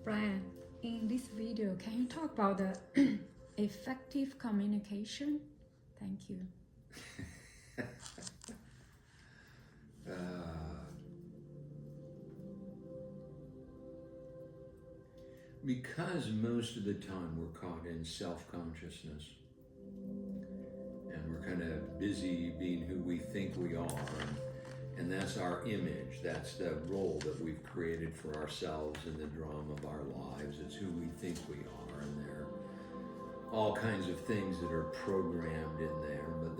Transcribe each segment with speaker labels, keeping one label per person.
Speaker 1: Brian, in this video, can you talk about the effective communication? Thank you.
Speaker 2: Because most of the time we're caught in self-consciousness and we're kind of busy being who we think we are, and that's our image, that's the role that we've created for ourselves in the drama of our lives. It's who we think we are, and there are all kinds of things that are programmed in there, but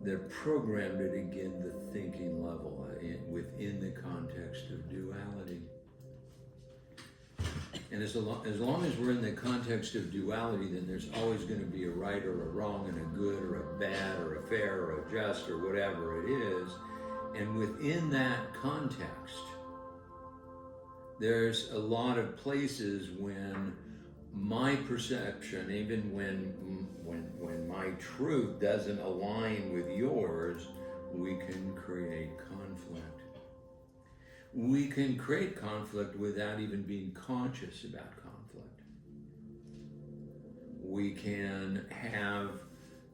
Speaker 2: they're programmed at, again, the thinking level within the context of duality. And as long as we're in the context of duality, then there's always going to be a right or a wrong and a good or a bad or a fair or a just or whatever it is. And within that context, there's a lot of places when my perception, even when my truth doesn't align with yours, we can create conflict. We can create conflict without even being conscious about conflict. We can have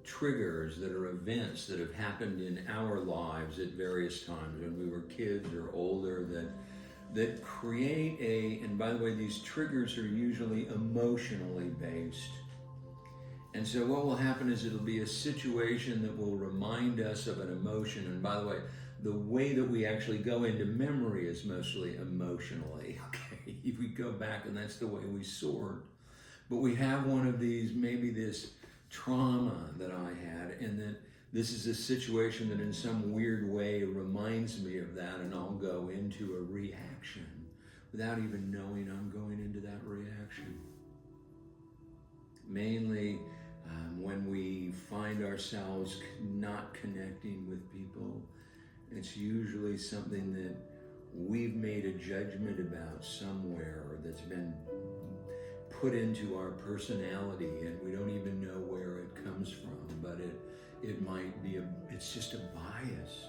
Speaker 2: triggers that are events that have happened in our lives at various times when we were kids or older that create and by the way, these triggers are usually emotionally based. And so what will happen is it'll be a situation that will remind us of an emotion. And by the way that we actually go into memory is mostly emotionally, okay? We go back and that's the way we sort. But we have one of these, maybe this trauma that I had, and that this is a situation that in some weird way reminds me of that, and I'll go into a reaction without even knowing I'm going into that reaction. Mainly when we find ourselves not connecting with people, it's usually something that we've made a judgment about somewhere, or that's been put into our personality and we don't even know where it comes from, but it might be it's just a bias.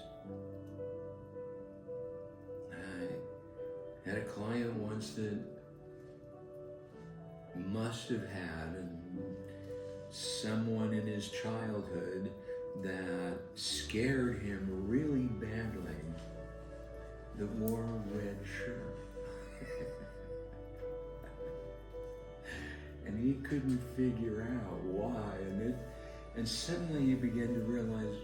Speaker 2: I had a client once that must have had someone in his childhood that scared him really badly that wore a red shirt. And he couldn't figure out why. And suddenly you begin to realize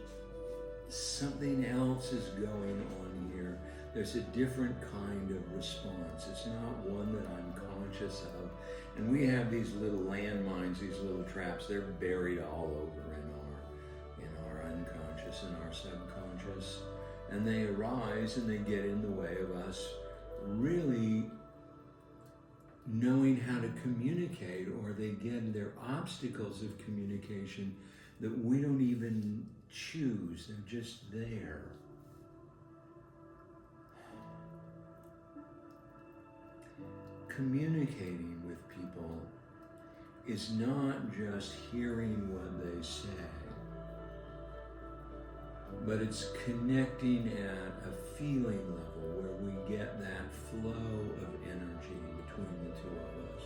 Speaker 2: something else is going on here. There's a different kind of response. It's not one that I'm conscious of. And we have these little landmines, these little traps. They're buried all over in our unconscious and our subconscious. And they arise and they get in the way of us really knowing how to communicate, or they get their obstacles of communication that we don't even choose. They're just there. Communicating with people is not just hearing what they say, but it's connecting at a feeling level where we get that flow of energy between the two of us.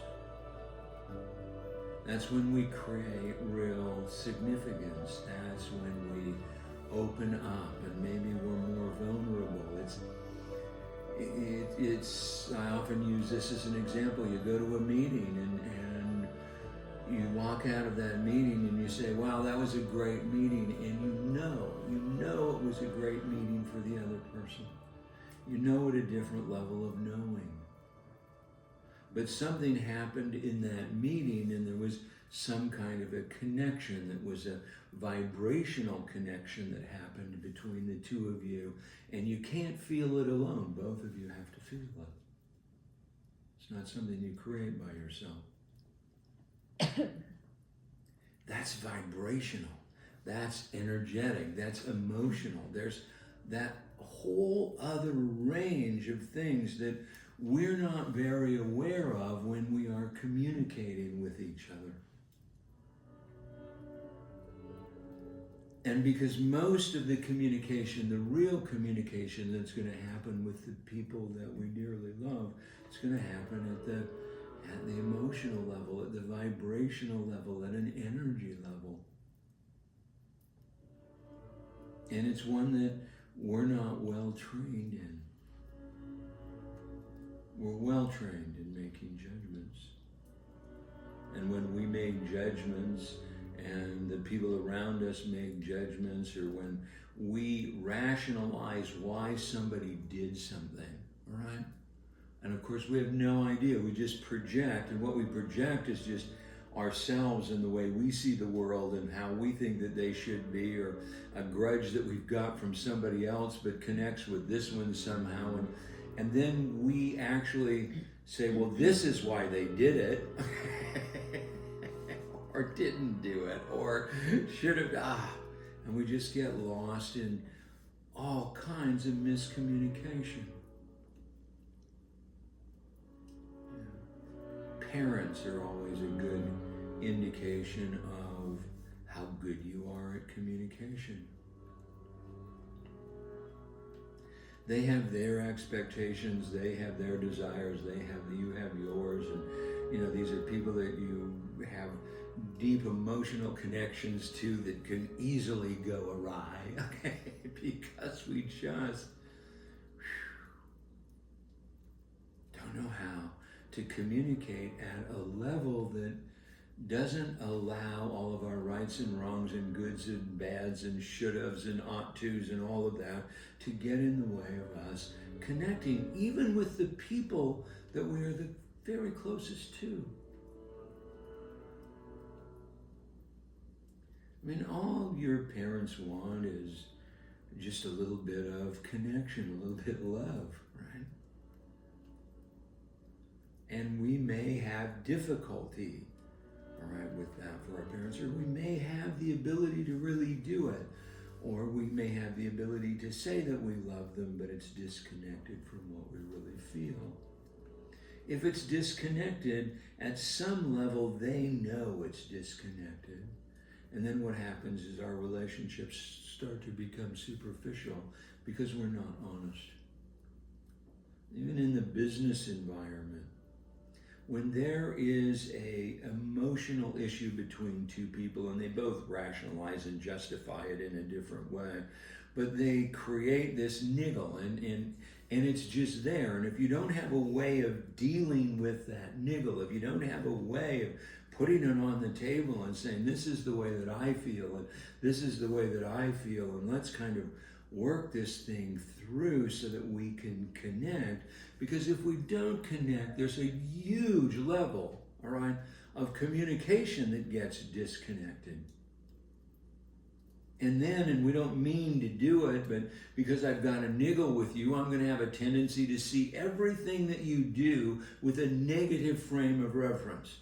Speaker 2: That's when we create real significance. That's when we open up and maybe we're more vulnerable. I often use this as an example. You go to a meeting and you walk out of that meeting and you say, wow, that was a great meeting. And you know it was a great meeting for the other person. You know at a different level of knowing. But something happened in that meeting and there was some kind of a connection that was a vibrational connection that happened between the two of you, and you can't feel it alone. Both of you have to feel it. It's not something you create by yourself. That's vibrational. That's energetic. That's emotional. There's that whole other range of things that we're not very aware of when we are communicating with each other. And because most of the communication, the real communication that's going to happen with the people that we dearly love, it's going to happen at the emotional level, at the vibrational level, at an energy level. And it's one that we're not well trained in. We're well trained in making judgments. And when we make judgments, and the people around us make judgments, or when we rationalize why somebody did something, all right? And of course, we have no idea. We just project, and what we project is just ourselves and the way we see the world and how we think that they should be, or a grudge that we've got from somebody else but connects with this one somehow. And then we actually say, well, this is why they did it. Or didn't do it, or should have, and we just get lost in all kinds of miscommunication. Yeah. Parents are always a good indication of how good you are at communication. They have their expectations, they have their desires, you have yours, and these are people that you have deep emotional connections to that can easily go awry, okay? Because we just don't know how to communicate at a level that doesn't allow all of our rights and wrongs and goods and bads and should-haves and ought-tos and all of that to get in the way of us connecting, even with the people that we are the very closest to. I mean, all your parents want is just a little bit of connection, a little bit of love, right? And we may have difficulty, all right, with that for our parents, or we may have the ability to really do it, or we may have the ability to say that we love them, but it's disconnected from what we really feel. If it's disconnected, at some level they know it's disconnected. And then what happens is our relationships start to become superficial because we're not honest. Even in the business environment, when there is an emotional issue between two people and they both rationalize and justify it in a different way, but they create this niggle and it's just there. And if you don't have a way of dealing with that niggle, if you don't have a way of putting it on the table and saying, this is the way that I feel, and this is the way that I feel, and let's kind of work this thing through so that we can connect. Because if we don't connect, there's a huge level, all right, of communication that gets disconnected. And we don't mean to do it, but because I've got a niggle with you, I'm going to have a tendency to see everything that you do with a negative frame of reference.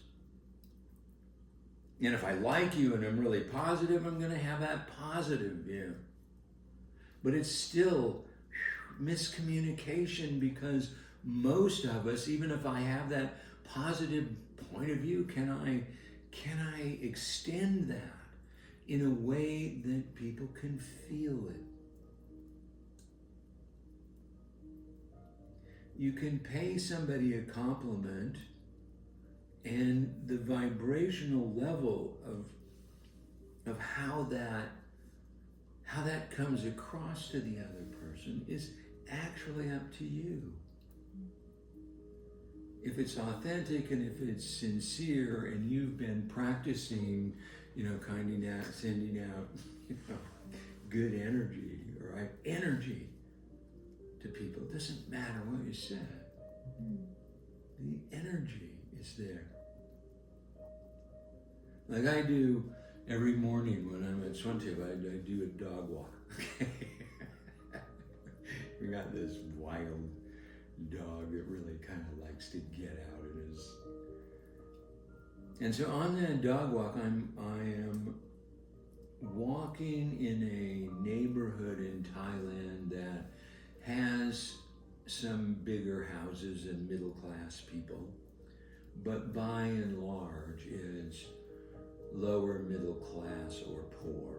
Speaker 2: And if I like you and I'm really positive, I'm going to have that positive view. But it's still miscommunication, because most of us, even if I have that positive point of view, can I extend that in a way that people can feel it? You can pay somebody a compliment, and the vibrational level of how that comes across to the other person is actually up to you. If it's authentic and if it's sincere and you've been practicing, sending out, good energy, right? Energy to people. It doesn't matter what you said. The energy is there. Like I do every morning when I'm at Swantip, I do a dog walk. We got this wild dog that really kind of likes to get out of his. And so on that dog walk, I am walking in a neighborhood in Thailand that has some bigger houses and middle class people, but by and large it's lower middle class or poor.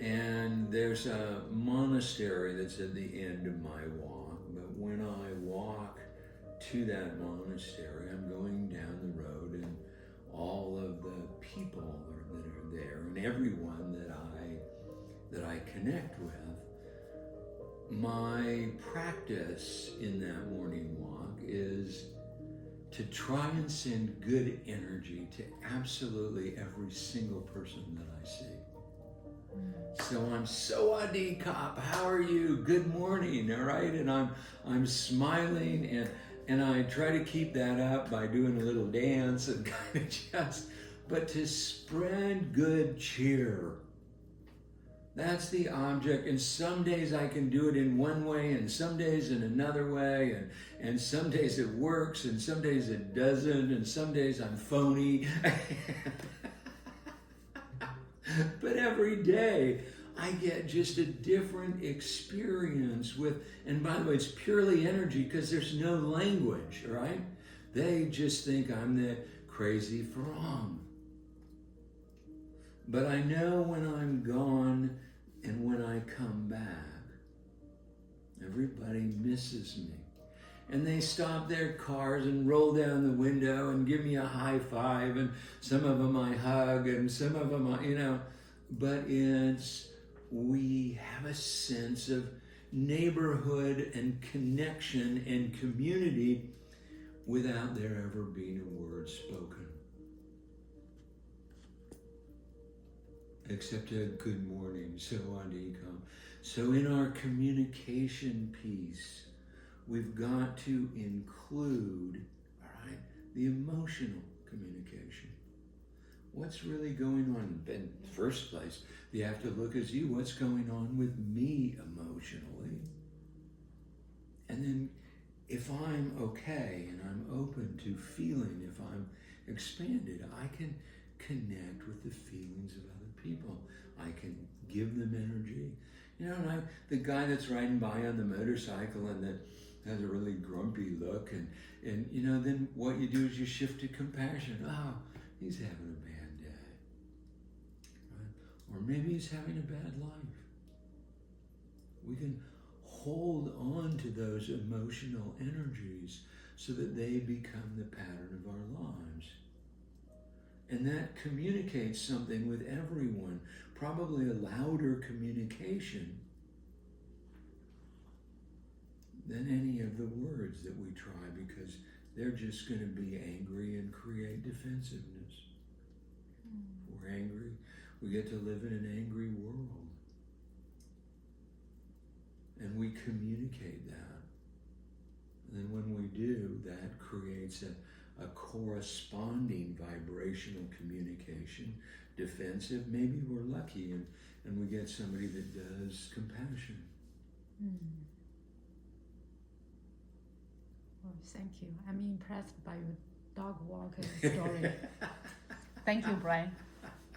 Speaker 2: And there's a monastery that's at the end of my walk. But when I walk to that monastery, I'm going down the road, and all of the people that are there, and everyone that I connect with, my practice in that morning walk is to try and send good energy to absolutely every single person that I see. So I'm Sawadee Kop, how are you? Good morning, all right? And I'm smiling, and I try to keep that up by doing a little dance and kind of but to spread good cheer. That's the object, and some days I can do it in one way, and some days in another way, and some days it works, and some days it doesn't, and some days I'm phony. But every day I get just a different experience with, and by the way, it's purely energy because there's no language, right? They just think I'm the crazy Farang. But I know when I'm gone and when I come back, everybody misses me. And they stop their cars and roll down the window and give me a high five, and some of them I hug, and some of them but we have a sense of neighborhood and connection and community without there ever being a word spoken. Except a good morning, Sawadee Kop. So in our communication piece, we've got to include, all right, the emotional communication. What's really going on? In the first place, you have to look as you, what's going on with me emotionally? And then if I'm okay and I'm open to feeling, if I'm expanded, I can connect with the feelings of other people. I can give them energy. And the guy that's riding by on the motorcycle and that has a really grumpy look, and then what you do is you shift to compassion. Oh, he's having a bad day. Right? Or maybe he's having a bad life. We can hold on to those emotional energies so that they become the pattern of our lives. And that communicates something with everyone, probably a louder communication than any of the words that we try, because they're just going to be angry and create defensiveness. If we're angry, we get to live in an angry world. And we communicate that. And then when we do, that creates a corresponding vibrational communication. Defensive, maybe we're lucky and we get somebody that does compassion.
Speaker 1: Well, thank you. I'm impressed by your dog walker story. Thank you, Brian.